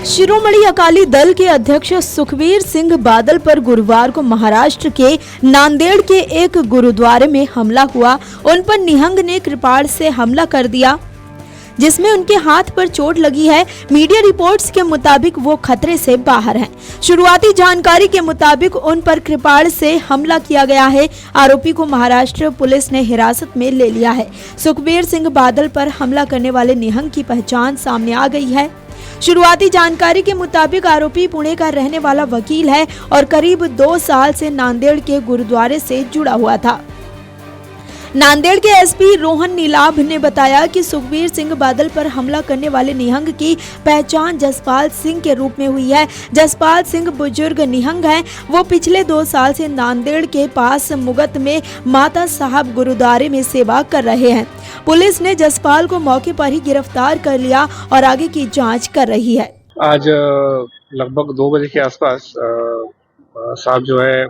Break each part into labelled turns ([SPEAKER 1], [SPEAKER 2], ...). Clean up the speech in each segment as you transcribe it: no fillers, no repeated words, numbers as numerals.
[SPEAKER 1] शिरोमणि अकाली दल के अध्यक्ष सुखबीर सिंह बादल पर गुरुवार को महाराष्ट्र के नांदेड़ के एक गुरुद्वारे में हमला हुआ। उन पर निहंग ने कृपाण से हमला कर दिया, जिसमें उनके हाथ पर चोट लगी है। मीडिया रिपोर्ट्स के मुताबिक वो खतरे से बाहर हैं। शुरुआती जानकारी के मुताबिक उन पर कृपाण से हमला किया गया है। आरोपी को महाराष्ट्र पुलिस ने हिरासत में ले लिया है। सुखबीर सिंह बादल पर हमला करने वाले निहंग की पहचान सामने आ गई है। शुरुआती जानकारी के मुताबिक आरोपी पुणे का रहने वाला वकील है और करीब 2 साल से नांदेड़ के गुरुद्वारे से जुड़ा हुआ था। नांदेड़ के एसपी रोहन नीलाभ ने बताया कि सुखबीर सिंह बादल पर हमला करने वाले निहंग की पहचान जसपाल सिंह के रूप में हुई है। जसपाल सिंह बुजुर्ग निहंग हैं। वो पिछले 2 साल से नांदेड़ के पास मुगत में माता साहब गुरुद्वारे में सेवा कर रहे हैं। पुलिस ने जसपाल को मौके पर ही गिरफ्तार कर लिया और आगे की जांच कर रही है।
[SPEAKER 2] आज लगभग 2 बजे के आसपास साहब जो है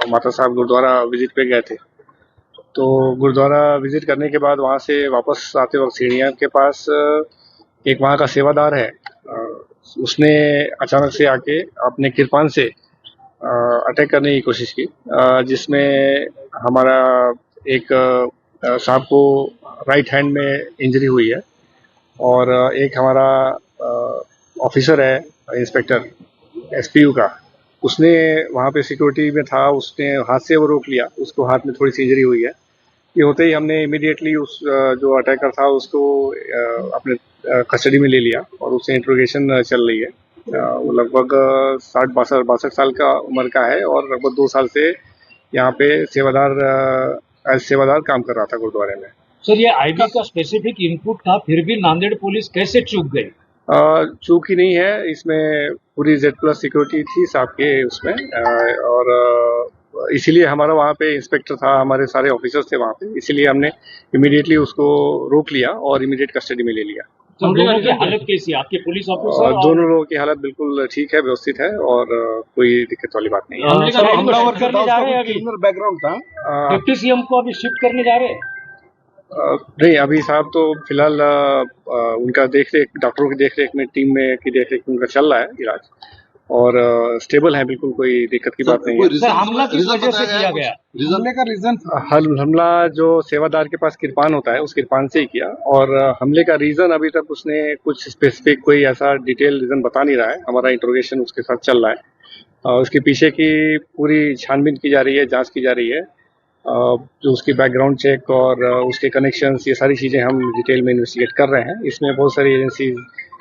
[SPEAKER 2] माता साहब गुरुद्वारा विजिट पे गए थे। तो गुरुद्वारा विजिट करने के बाद वहाँ से वापस आते वक्त सीढ़ियाँ के पास एक वहाँ का सेवादार है, उसने अचानक से आके अपने कृपाण से अटैक करने की कोशिश की, जिसमें हमारा एक साहब को राइट हैंड में इंजरी हुई है और एक हमारा ऑफिसर है इंस्पेक्टर एसपीयू का, उसने वहाँ पे सिक्योरिटी में था, उसने हाथ से वो रोक लिया, उसको हाथ में थोड़ी सी इंजरी हुई है। ये होते ही हमने इमीडिएटली उस जो अटैकर था उसको अपने कस्टडी में ले लिया और उससे इंट्रोगेशन चल रही है। वो लगभग 60-62 साल का उम्र का है और लगभग 2 साल से यहाँ पे एज सेवादार काम कर रहा था गुरुद्वारे में।
[SPEAKER 3] सर, ये आईबी का स्पेसिफिक इनपुट था, फिर भी नांदेड़ पुलिस कैसे चूक गई?
[SPEAKER 2] चूक ही नहीं है, इसमें पूरी Z+ सिक्योरिटी थी साहब के उसमें, और इसीलिए हमारा वहाँ पे इंस्पेक्टर था, हमारे सारे ऑफिसर्स थे वहाँ पे, इसीलिए हमने इमीडिएटली उसको रोक लिया और इमीडिएट कस्टडी में ले लिया।
[SPEAKER 3] तो दोनों की हालत कैसी है? आपके पुलिस ऑफिसर?
[SPEAKER 2] दोनों लोगों की हालत बिल्कुल ठीक है, व्यवस्थित है और कोई दिक्कत वाली बात नहीं है।
[SPEAKER 3] हमलावर करने जा रहे हैं, अभी
[SPEAKER 2] बैकग्राउंड था,
[SPEAKER 3] डिप्टी सीएम को अभी शिफ्ट करने जा रहे हैं?
[SPEAKER 2] नहीं, अभी साहब तो फिलहाल उनका देखरेख, डॉक्टरों की देखरेख में, टीम में की देखरेख में उनका चल रहा है इलाज और स्टेबल है, बिल्कुल कोई दिक्कत की बात नहीं है।
[SPEAKER 3] सर, हमला किस वजह से किया गया?
[SPEAKER 2] हमले का रीजन? हमला जो सेवादार के पास कृपाण होता है उस कृपाण से ही किया और हमले का रीजन अभी तक उसने कुछ स्पेसिफिक कोई ऐसा डिटेल रीजन बता नहीं रहा है। हमारा इंट्रोगेशन उसके साथ चल रहा है, उसके पीछे की पूरी छानबीन की जा रही है, जांच की जा रही है, जो उसकी बैकग्राउंड चेक और उसके कनेक्शंस, ये सारी चीज़ें हम डिटेल में इन्वेस्टिगेट कर रहे हैं। इसमें बहुत सारी एजेंसीज,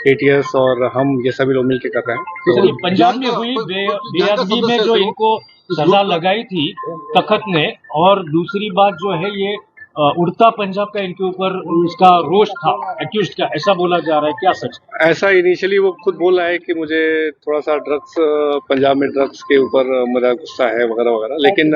[SPEAKER 2] ATS और हम ये सभी लोग मिलकर कर रहे हैं।
[SPEAKER 3] तो पंजाब में हुई बेअदबी में जो इनको सजा लगाई थी तख्त ने, और दूसरी बात जो है ये उड़ता पंजाब का इनके ऊपर उसका रोष था एक्यूज्ड का, ऐसा बोला जा रहा है, क्या सच?
[SPEAKER 2] ऐसा इनिशियली वो खुद बोल रहा है कि मुझे थोड़ा सा ड्रग्स, पंजाब में ड्रग्स के ऊपर मेरा गुस्सा है वगैरह वगैरह, लेकिन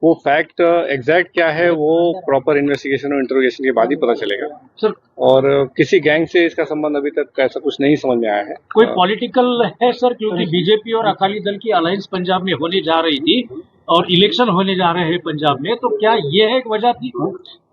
[SPEAKER 2] वो फैक्ट एग्जैक्ट क्या है वो प्रॉपर इन्वेस्टिगेशन और इंटरोगेशन के बाद ही पता चलेगा सर। और किसी गैंग से इसका संबंध अभी तक ऐसा कुछ नहीं समझ में आया है।
[SPEAKER 3] कोई पॉलिटिकल है सर, क्योंकि बीजेपी और अकाली दल की अलायंस पंजाब में होने जा रही थी और इलेक्शन होने जा रहे हैं पंजाब में, तो क्या ये है एक वजह थी?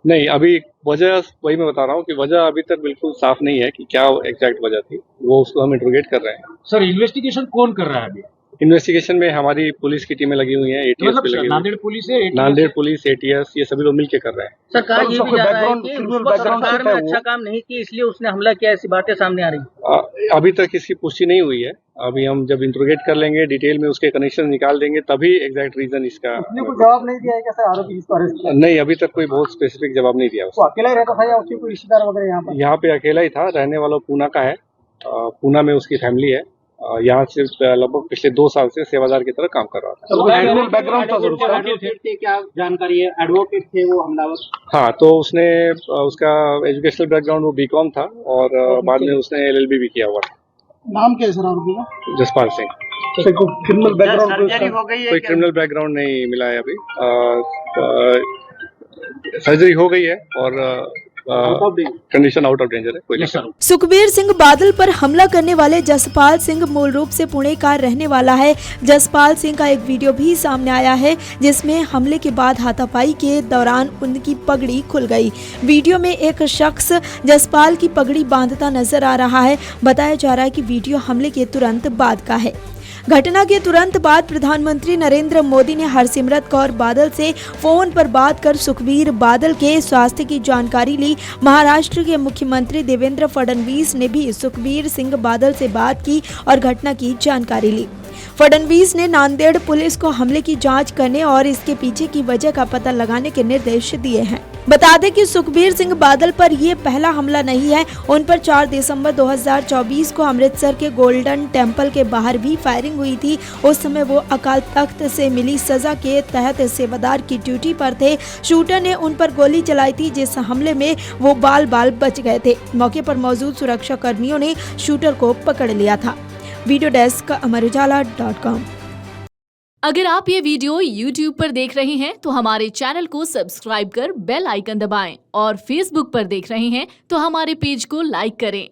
[SPEAKER 2] नहीं, अभी वजह वही मैं बता रहा हूँ कि वजह अभी तक बिल्कुल साफ नहीं है कि क्या एग्जैक्ट वजह थी, वो उसको हम इंट्रोगेट कर रहे हैं।
[SPEAKER 3] सर, इन्वेस्टिगेशन कौन कर रहा है अभी?
[SPEAKER 2] इन्वेस्टिगेशन में हमारी पुलिस की टीमें लगी हुई हैं, ATS भी लगी हुई है,
[SPEAKER 3] नांदेड़ पुलिस है,
[SPEAKER 2] नांदेड़ पुलिस, ATS, ये सभी लोग मिलकर कर रहे हैं।
[SPEAKER 4] सरकार ये भी जा रहा है कि उसको सरकार में अच्छा काम नहीं किया इसलिए उसने हमला किया, ऐसी बातें सामने आ रही।
[SPEAKER 2] अभी तक इसकी पुष्टि नहीं हुई है, अभी हम जब इंट्रोगेट कर लेंगे, डिटेल में उसके कनेक्शन निकाल देंगे, तभी एग्जैक्ट रीजन इसका।
[SPEAKER 4] उसने कोई जवाब नहीं दिया है क्या सर आरोपी जिसको अरेस्ट किया?
[SPEAKER 2] नहीं, अभी तक कोई बहुत स्पेसिफिक जवाब नहीं दिया।
[SPEAKER 4] वो अकेला ही रहता था या उसके कोई रिश्तेदार वगैरह? यहाँ
[SPEAKER 2] पे अकेला ही था, रहने वाला पूना का है, पूना में उसकी फैमिली है, यहाँ से लगभग पिछले 2 साल से सेवादार की तरह काम कर रहा था।
[SPEAKER 4] बैकग्राउंड क्या जानकारी है? एडवोकेट थे वो हमलावर?
[SPEAKER 2] हाँ, तो उसने उसका एजुकेशनल बैकग्राउंड वो BCom था और बाद में उसने LLB भी किया हुआ था।
[SPEAKER 4] नाम क्या है सर आरोपी का?
[SPEAKER 2] जसपाल सिंह।
[SPEAKER 4] क्रिमिनल बैकग्राउंड
[SPEAKER 2] कोई क्रिमिनल बैकग्राउंड नहीं मिला है अभी। सर्जरी हो गई है और कंडीशन आउट ऑफ डेंजर है, कोई दिक्कत नहीं।
[SPEAKER 1] सुखबीर सिंह बादल पर हमला करने वाले जसपाल सिंह मूल रूप से पुणे का रहने वाला है। जसपाल सिंह का एक वीडियो भी सामने आया है जिसमें हमले के बाद हाथापाई के दौरान उनकी पगड़ी खुल गई। वीडियो में एक शख्स जसपाल की पगड़ी बांधता नजर आ रहा है। बताया जा रहा है कि वीडियो हमले के तुरंत बाद का है। घटना के तुरंत बाद प्रधानमंत्री नरेंद्र मोदी ने हरसिमरत कौर बादल से फोन पर बात कर सुखबीर बादल के स्वास्थ्य की जानकारी ली। महाराष्ट्र के मुख्यमंत्री देवेंद्र फडणवीस ने भी सुखबीर सिंह बादल से बात की और घटना की जानकारी ली। फडणवीस ने नांदेड़ पुलिस को हमले की जांच करने और इसके पीछे की वजह का पता लगाने के निर्देश दिए हैं। बता दें कि सुखबीर सिंह बादल पर ये पहला हमला नहीं है। उन पर 4 दिसंबर 2024 को अमृतसर के गोल्डन टेम्पल के बाहर भी फायरिंग हुई थी। उस समय वो अकाल तख्त से मिली सजा के तहत सेवादार की ड्यूटी पर थे। शूटर ने उन पर गोली चलाई थी, जिस हमले में वो बाल बाल बच गए थे। मौके पर मौजूद सुरक्षा कर्मियों ने शूटर को पकड़ लिया था। Video desk amarujala.com।
[SPEAKER 5] अगर आप ये वीडियो YouTube पर देख रहे हैं तो हमारे चैनल को सब्सक्राइब कर बेल आइकन दबाएं और Facebook पर देख रहे हैं तो हमारे पेज को लाइक करें।